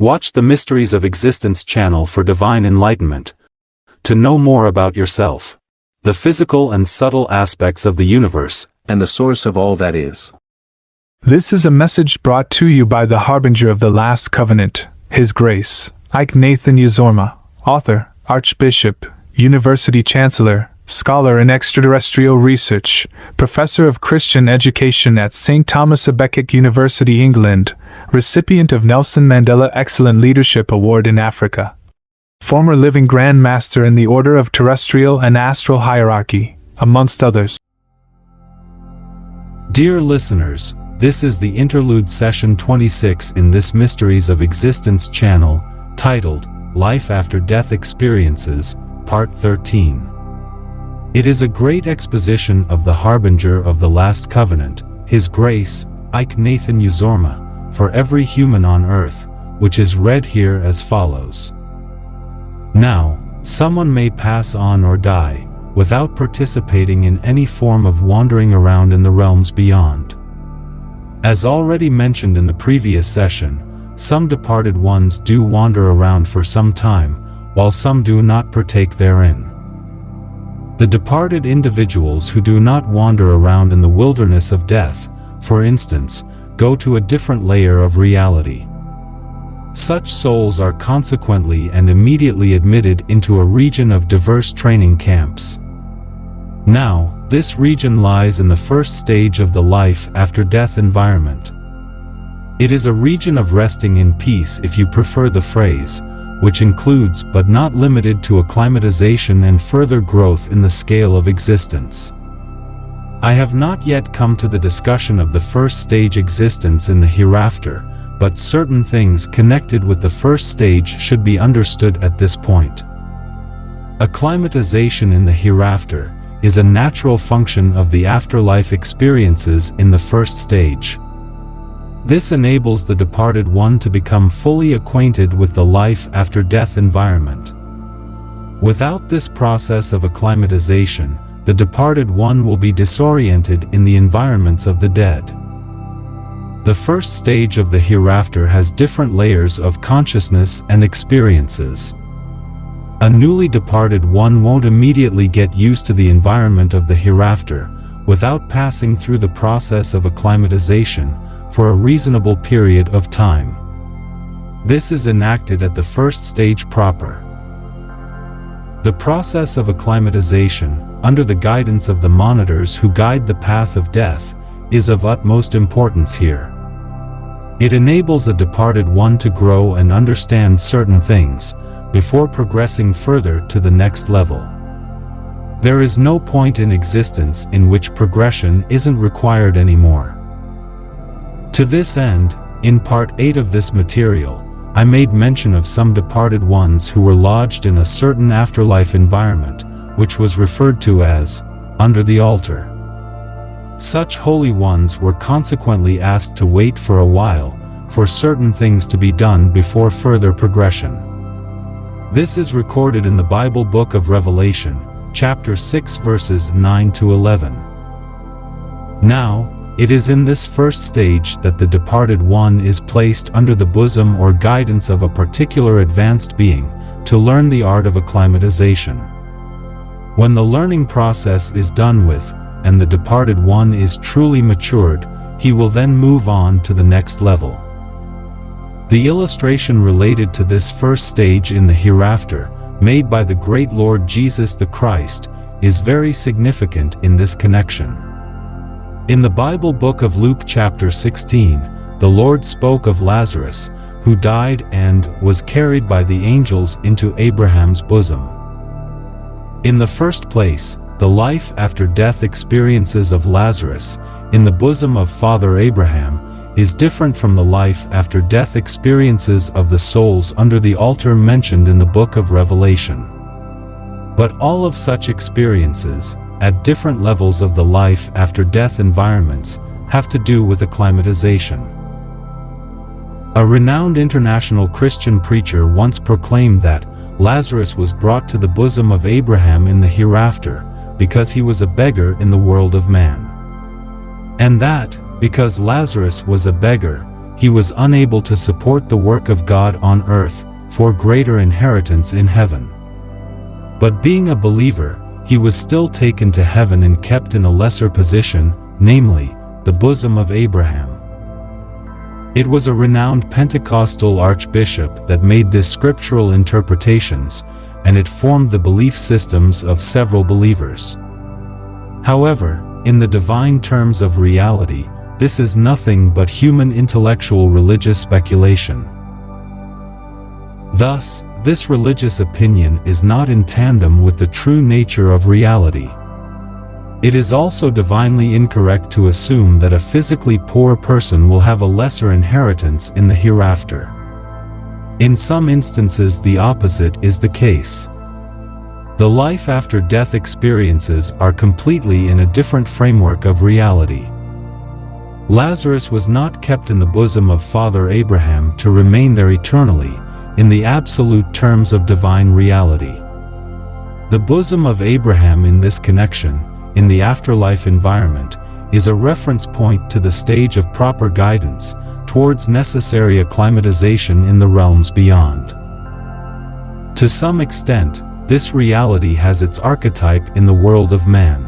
Watch the Mysteries of Existence channel for divine enlightenment. To know more about yourself, the physical and subtle aspects of the universe, and the source of all that is. This is a message brought to you by the Harbinger of the Last Covenant, His Grace, Iyke Uzorma, author, Archbishop, University Chancellor, scholar in extraterrestrial research, professor of Christian education at St. Thomas-A-Backet University, England, recipient of Nelson Mandela Excellent Leadership Award in Africa, former living Grand Master in the Order of Terrestrial and Astral Hierarchy, amongst others. Dear listeners, this is the interlude session 26 in this Mysteries of Existence channel, titled, Life After Death Experiences, Part 13. It is a great exposition of the Harbinger of the Last Covenant, His Grace, Iyke Uzorma, for every human on earth, which is read here as follows. Now, someone may pass on or die, without participating in any form of wandering around in the realms beyond. As already mentioned in the previous session, some departed ones do wander around for some time, while some do not partake therein. The departed individuals who do not wander around in the wilderness of death, for instance, go to a different layer of reality. Such souls are consequently and immediately admitted into a region of diverse training camps. Now, this region lies in the first stage of the life after death environment. It is a region of resting in peace, if you prefer the phrase, which includes but not limited to acclimatization and further growth in the scale of existence. I have not yet come to the discussion of the first stage existence in the hereafter, but certain things connected with the first stage should be understood at this point. Acclimatization in the hereafter is a natural function of the afterlife experiences in the first stage. This enables the departed one to become fully acquainted with the life after death environment. Without this process of acclimatization, the departed one will be disoriented in the environments of the dead. The first stage of the hereafter has different layers of consciousness and experiences. A newly departed one won't immediately get used to the environment of the hereafter, without passing through the process of acclimatization, for a reasonable period of time. This is enacted at the first stage proper. The process of acclimatization, under the guidance of the monitors who guide the path of death, is of utmost importance here. It enables a departed one to grow and understand certain things, before progressing further to the next level. There is no point in existence in which progression isn't required anymore. To this end, in Part 8 of this material, I made mention of some departed ones who were lodged in a certain afterlife environment, which was referred to as, under the altar. Such holy ones were consequently asked to wait for a while, for certain things to be done before further progression. This is recorded in the Bible book of Revelation, chapter 6 verses 9 to 11. Now, it is in this first stage that the departed one is placed under the bosom or guidance of a particular advanced being, to learn the art of acclimatization. When the learning process is done with, and the departed one is truly matured, he will then move on to the next level. The illustration related to this first stage in the hereafter, made by the great Lord Jesus the Christ, is very significant in this connection. In the Bible book of Luke chapter 16, the Lord spoke of Lazarus, who died and was carried by the angels into Abraham's bosom. In the first place, the life after death experiences of Lazarus, in the bosom of Father Abraham, is different from the life after death experiences of the souls under the altar mentioned in the book of Revelation. But all of such experiences, at different levels of the life after death environments, have to do with acclimatization. A renowned international Christian preacher once proclaimed that Lazarus was brought to the bosom of Abraham in the hereafter, because he was a beggar in the world of man. And that, because Lazarus was a beggar, he was unable to support the work of God on earth, for greater inheritance in heaven. But being a believer, he was still taken to heaven and kept in a lesser position, namely, the bosom of Abraham. It was a renowned Pentecostal archbishop that made this scriptural interpretations, and it formed the belief systems of several believers. However, in the divine terms of reality, this is nothing but human intellectual religious speculation. Thus, this religious opinion is not in tandem with the true nature of reality. It is also divinely incorrect to assume that a physically poor person will have a lesser inheritance in the hereafter. In some instances, the opposite is the case. The life after death experiences are completely in a different framework of reality. Lazarus was not kept in the bosom of Father Abraham to remain there eternally, in the absolute terms of divine reality. The bosom of Abraham in this connection, in the afterlife environment, is a reference point to the stage of proper guidance towards necessary acclimatization in the realms beyond. To some extent, this reality has its archetype in the world of man.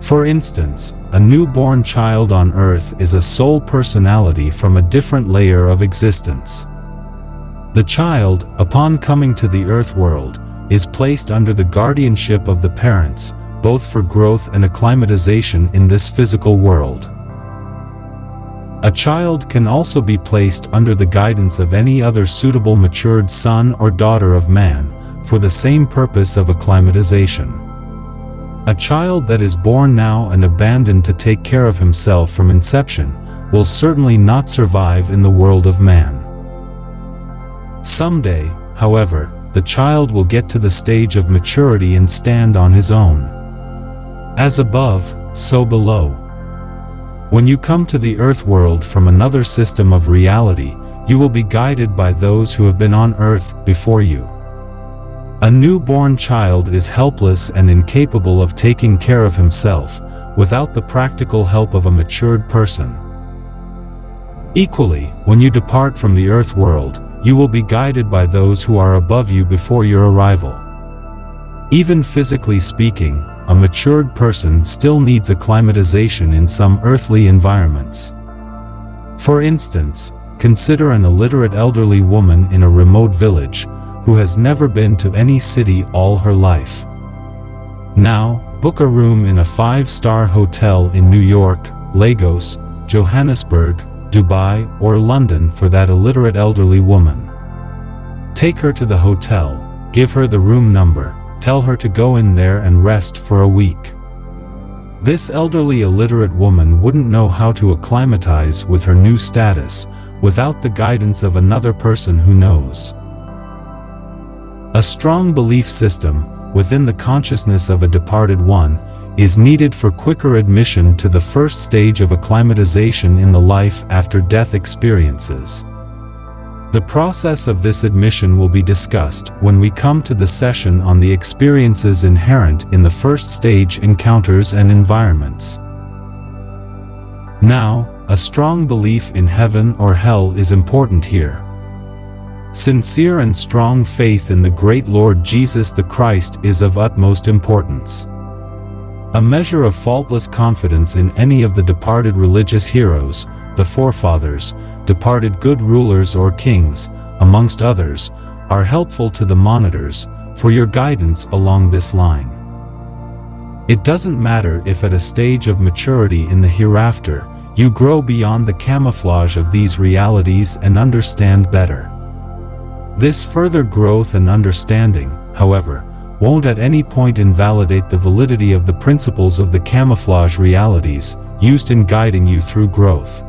For instance, a newborn child on earth is a soul personality from a different layer of existence. The child, upon coming to the earth world, is placed under the guardianship of the parents, both for growth and acclimatization in this physical world. A child can also be placed under the guidance of any other suitable matured son or daughter of man, for the same purpose of acclimatization. A child that is born now and abandoned to take care of himself from inception, will certainly not survive in the world of man. Someday, however, the child will get to the stage of maturity and stand on his own. As above, so below. When you come to the earth world from another system of reality, you will be guided by those who have been on earth before you. A newborn child is helpless and incapable of taking care of himself, without the practical help of a matured person. Equally, when you depart from the earth world, you will be guided by those who are above you before your arrival. Even physically speaking, a matured person still needs acclimatization in some earthly environments. For instance, consider an illiterate elderly woman in a remote village, who has never been to any city all her life. Now, book a room in a 5-star hotel in New York, Lagos, Johannesburg, Dubai, or London for that illiterate elderly woman. Take her to the hotel, give her the room number, tell her to go in there and rest for a week. This elderly illiterate woman wouldn't know how to acclimatize with her new status, without the guidance of another person who knows. A strong belief system, within the consciousness of a departed one, is needed for quicker admission to the first stage of acclimatization in the life after death experiences. The process of this admission will be discussed when we come to the session on the experiences inherent in the first stage encounters and environments. Now, a strong belief in heaven or hell is important here. Sincere and strong faith in the great Lord Jesus the Christ is of utmost importance. A measure of faultless confidence in any of the departed religious heroes, the forefathers, departed good rulers or kings, amongst others, are helpful to the monitors, for your guidance along this line. It doesn't matter if at a stage of maturity in the hereafter, you grow beyond the camouflage of these realities and understand better. This further growth and understanding, however, won't at any point invalidate the validity of the principles of the camouflage realities, used in guiding you through growth.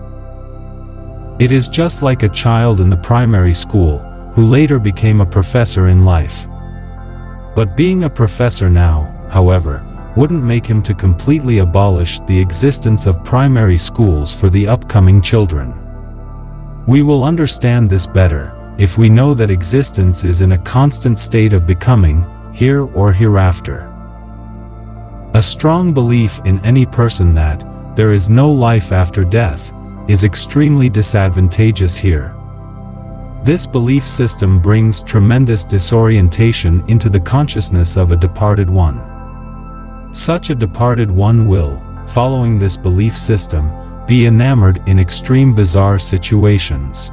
It is just like a child in the primary school, who later became a professor in life. But being a professor now, however, wouldn't make him to completely abolish the existence of primary schools for the upcoming children. We will understand this better, if we know that existence is in a constant state of becoming, here or hereafter. A strong belief in any person that there is no life after death is extremely disadvantageous here. This belief system brings tremendous disorientation into the consciousness of a departed one. Such a departed one will, following this belief system, be enamored in extreme bizarre situations.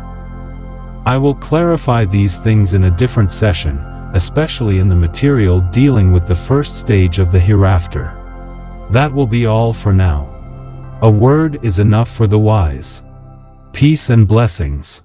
I will clarify these things in a different session, especially in the material dealing with the first stage of the hereafter. That will be all for now. A word is enough for the wise. Peace and blessings.